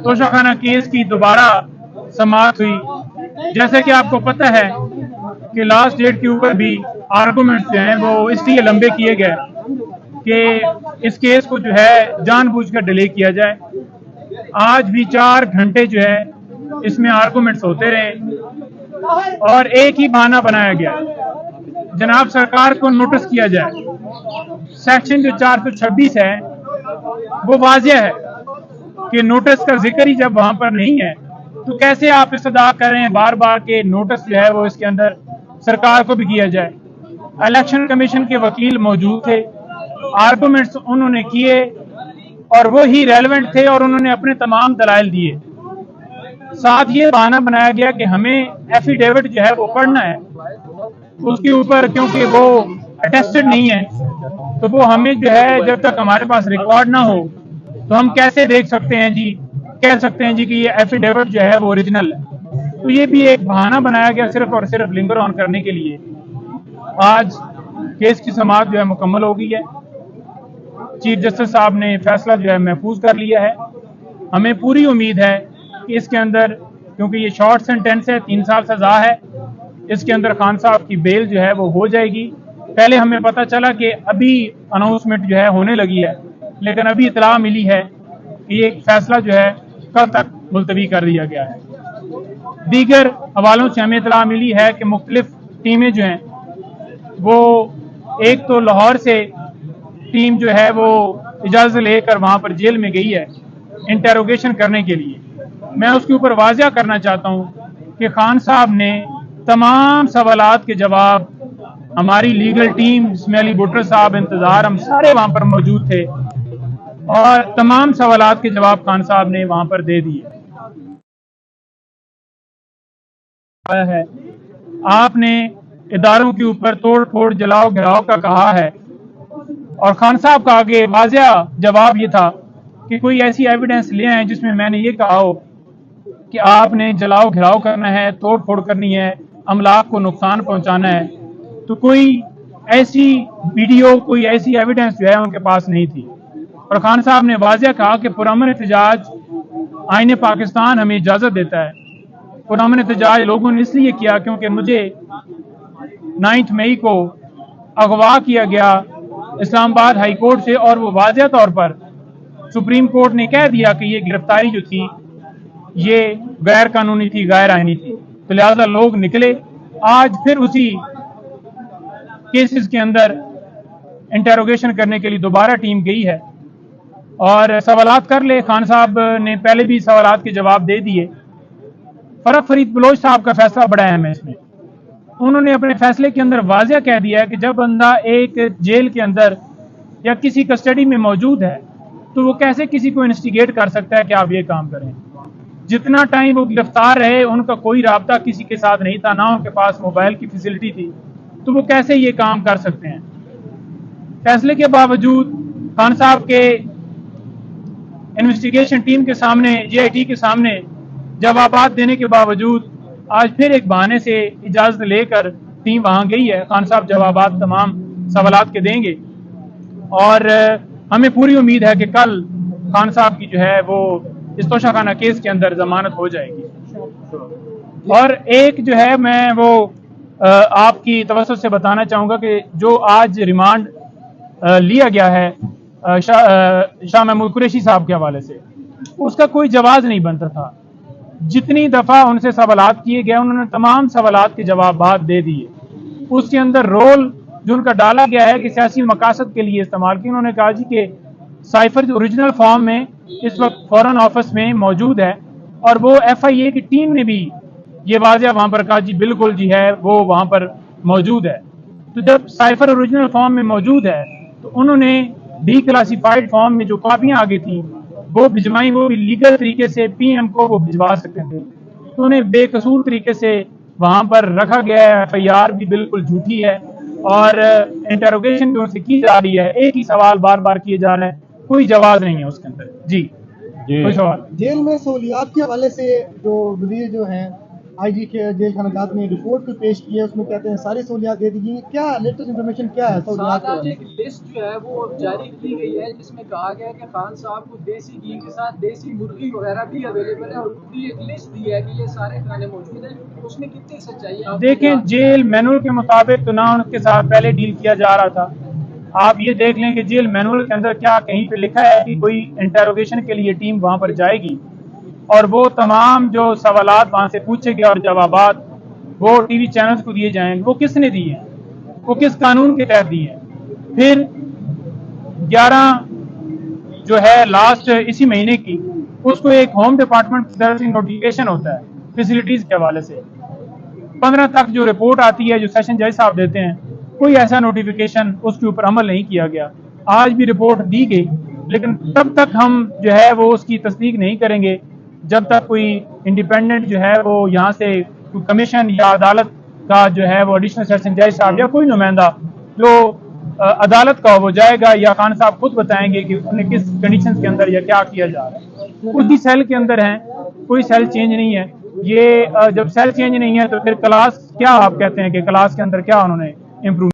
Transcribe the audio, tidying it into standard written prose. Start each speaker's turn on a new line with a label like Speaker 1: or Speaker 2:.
Speaker 1: Toshakhana case की दोबारा समाअत हुई। जैसे कि आपको पता है कि लास्ट डेट के ऊपर भी आर्गूमेंट्स जो हैं वो इसलिए लंबे किए गए कि इस केस को जो है जानबूझकर डिले किया जाए। आज भी 4 घंटे जो है इसमें आर्गूमेंट्स होते रहे और एक ही बहाना बनाया गया, जनाब सरकार को नोटिस किया जाए। सेक्शन जो 426 है वो वाजिया है कि नोटिस का जिक्र ही जब वहां पर नहीं है तो कैसे आप इस्तदा करें बार बार के नोटिस जो है वो इसके अंदर सरकार को भी किया जाए। इलेक्शन कमीशन के वकील मौजूद थे, आर्गूमेंट्स उन्होंने किए और वो ही रेलेवेंट थे और उन्होंने अपने तमाम दलाइल दिए। साथ ये बहाना बनाया गया कि हमें एफिडेविट जो है वो पढ़ना है, उसके ऊपर क्योंकि वो अटेस्टेड नहीं है तो वो हमें जो है जब तक हमारे पास रिकॉर्ड ना हो तो हम कैसे देख सकते हैं जी, कह सकते हैं जी कि ये एफिडेविट जो है वो ओरिजिनल है। तो ये भी एक बहाना बनाया गया सिर्फ और सिर्फ लिंगर ऑन करने के लिए। आज केस की समाअत जो है मुकम्मल हो गई है। चीफ जस्टिस साहब ने फैसला जो है महफूज कर लिया है। हमें पूरी उम्मीद है कि इसके अंदर, क्योंकि ये शॉर्ट सेंटेंस है, 3 साल सजा है, इसके अंदर खान साहब की बेल जो है वो हो जाएगी। पहले हमें पता चला कि अभी अनाउंसमेंट जो है होने लगी है, लेकिन अभी इतला मिली है कि ये फैसला जो है कल तक मुलतवी कर दिया गया है। दीगर हवालों से हमें इतला मिली है कि मुख्तलिफ टीमें जो हैं वो, एक तो लाहौर से टीम जो है वो इजाज़त लेकर वहाँ पर जेल में गई है इंटेरोगेशन करने के लिए। मैं उसके ऊपर वाजिया करना चाहता हूँ कि खान साहब ने तमाम सवालात के जवाब, हमारी लीगल टीम, इस्माइली भुट्टो साहब, इंतजार, हम सारे वहाँ पर मौजूद थे और तमाम सवालात के जवाब खान साहब ने वहाँ पर दे दिए है। आपने इदारों के ऊपर तोड़ फोड़, जलाओ घिराव का कहा है और खान साहब का आगे वाजिया जवाब ये था कि कोई ऐसी एविडेंस ले आए जिसमें मैंने ये कहा हो कि आपने जलाओ घिराव करना है, तोड़ फोड़ करनी है, अमलाक को नुकसान पहुंचाना है। तो कोई ऐसी वीडियो, कोई ऐसी एविडेंस जो है उनके पास नहीं थी। और खान साहब ने वाजिया कहा कि पुरअमन एहतजाज आईन पाकिस्तान हमें इजाजत देता है। पुरअमन एहतजाज लोगों ने इसलिए किया क्योंकि मुझे 9 मई को अगवा किया गया इस्लामाबाद हाई कोर्ट से और वो वाजिया तौर पर सुप्रीम कोर्ट ने कह दिया कि ये गिरफ्तारी जो थी ये गैर कानूनी थी, गैर आईनी थी। तो लिहाजा लोग निकले। आज फिर उसी केसेस के अंदर इंटेरोगेशन करने के लिए दोबारा टीम गई है और सवालात कर ले। खान साहब ने पहले भी सवालात के जवाब दे दिए। फरीद बलोच साहब का फैसला बड़ा अहम है इसमें। उन्होंने अपने फैसले के अंदर वाजिया कह दिया है कि जब बंदा एक जेल के अंदर या किसी कस्टडी में मौजूद है तो वो कैसे किसी को इंस्टिगेट कर सकता है कि आप ये काम करें। जितना टाइम वो गिरफ्तार रहे उनका कोई राब्ता किसी के साथ नहीं था, ना उनके पास मोबाइल की फैसिलिटी थी, तो वो कैसे ये काम कर सकते हैं। फैसले के बावजूद खान साहब के इन्वेस्टिगेशन टीम के सामने, JIT के सामने जवाबात देने के बावजूद आज फिर एक बहाने से इजाजत लेकर टीम वहां गई है। खान साहब जवाबात तमाम सवालात के देंगे और हमें पूरी उम्मीद है कि कल खान साहब की जो है वो इस तोशाखाना केस के अंदर जमानत हो जाएगी। और एक जो है मैं वो आपकी तवज्जो से बताना चाहूँगा कि जो आज रिमांड लिया गया है शाह महमूद कुरैशी साहब के हवाले से, उसका कोई जवाब नहीं बनता था। जितनी दफ़ा उनसे सवालात किए गए उन्होंने तमाम सवालात के जवाब दे दिए। उसके अंदर रोल जो उनका डाला गया है कि सियासी मकासद के लिए इस्तेमाल की। उन्होंने कहा जी कि साइफर जो ओरिजिनल फॉर्म में इस वक्त फॉरेन ऑफिस में मौजूद है और वो FIA की टीम ने भी ये वाजिया वहां पर कहा जी बिल्कुल जी है, वो वहां पर मौजूद है। तो जब साइफर ओरिजिनल फॉर्म में मौजूद है तो उन्होंने डीक्लासिफाइड फॉर्म में जो कापियां आ गई थी वो भिजवाई, वो भी लीगल तरीके से PM को वो भिजवा सकते थे। तो उन्हें बेकसूर तरीके से वहां पर रखा गया है। FIR भी बिल्कुल झूठी है और इंटेरोगेशन भी उनसे की जा रही है। एक ही सवाल बार बार किए जा रहे हैं, कोई जवाब नहीं है उसके अंदर। जी कोई सवाल?
Speaker 2: जेल में सहूलियात के हवाले से जो वजीर जो हैं आईजी के जेल खानागात ने रिपोर्ट को पेश किया, उसमें कहते हैं सारी सहूलियात दे दी गई। क्या लेटेस्ट इन्फॉर्मेशन क्या है?
Speaker 3: साथ एक लिस्ट जो है वो जारी की गई है जिसमें कहा गया है कि खान साहब को देसी घी के साथ देसी मुर्गी वगैरह भी अवेलेबल है और पूरी एक लिस्ट दी है कि ये सारे खाने मौजूद हैं। उसमें कितनी सच्चाई है?
Speaker 1: देखें, जेल मैनुअल के मुताबिक तो ना उनके साथ पहले डील किया जा रहा था। आप ये देख लें कि जेल मैनुअल के अंदर क्या कहीं पे लिखा है कि कोई इंटरोगेशन के लिए टीम वहां पर जाएगी और वो तमाम जो सवालात वहां से पूछेगी और जवाबात वो टीवी चैनल्स को दिए जाएंगे। वो किसने दिए हैं? वो किस कानून के तहत दिए हैं? फिर 11 जो है लास्ट इसी महीने की, उसको एक होम डिपार्टमेंट की तरफ से नोटिफिकेशन होता है फैसिलिटीज के हवाले से। 15 तक जो रिपोर्ट आती है जो सेशन जज साहब देते हैं, कोई ऐसा नोटिफिकेशन उसके ऊपर अमल नहीं किया गया। आज भी रिपोर्ट दी गई, लेकिन तब तक हम जो है वो उसकी तस्दीक नहीं करेंगे जब तक कोई इंडिपेंडेंट जो है वो यहाँ से कमीशन या अदालत का जो है वो एडिशनल सेशन जज साहब या कोई नुमाइंदा जो अदालत का वो जाएगा या खान साहब खुद बताएंगे कि उन्हें किस कंडीशन के अंदर या क्या किया जा रहा है। उसी सेल के अंदर हैं, कोई सेल चेंज नहीं है। ये जब सेल चेंज नहीं है तो फिर क्लास क्या आप कहते हैं कि क्लास के अंदर क्या उन्होंने इम्प्रूव